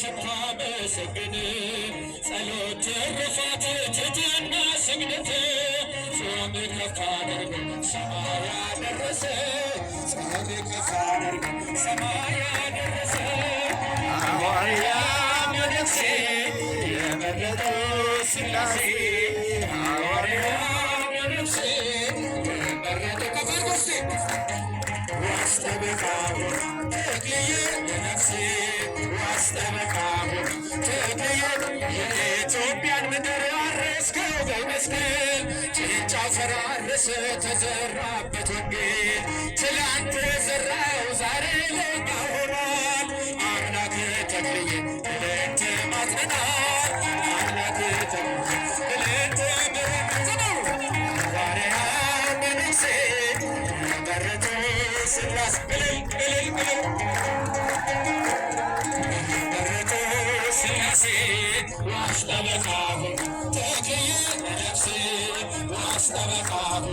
ስታመሰግን ጸሎት ትሩፋት ትሕትና ስግደት ጾም ከፍ አድርግ ሰማይ ያደረሰ ጾም ከፍ አድርግ ሰማይ ያደረሰ ሐዋርያ መነኩሴ የመረጡ ሥላሴ ሐዋርያ መነኩሴ የመረጡ ከፈርጎሴ ዋስተበካሁ ተክልዬ ለነፍሴ ዋስተበካሁ ተክልዬ የኢትዮጵያን ምድር አረስከው በመስቀል ጭንጫ ፈራረሰ ተዘራበት ወንጌል ትላንት የዘራው ዛሬ ለኛ ሆኗል አምላክ ተክልዬ እልልት ማጥናት አምላክ ተክልዬ እልልት ምርምጽነው ሐዋርያ መነኩሴ የመረጡ ሥላሴ እልል እልል እልል የመረጡ ሥላሴ ዋስተበካሁ ተክልዬ ለነፍሴ ዋስተበካሁ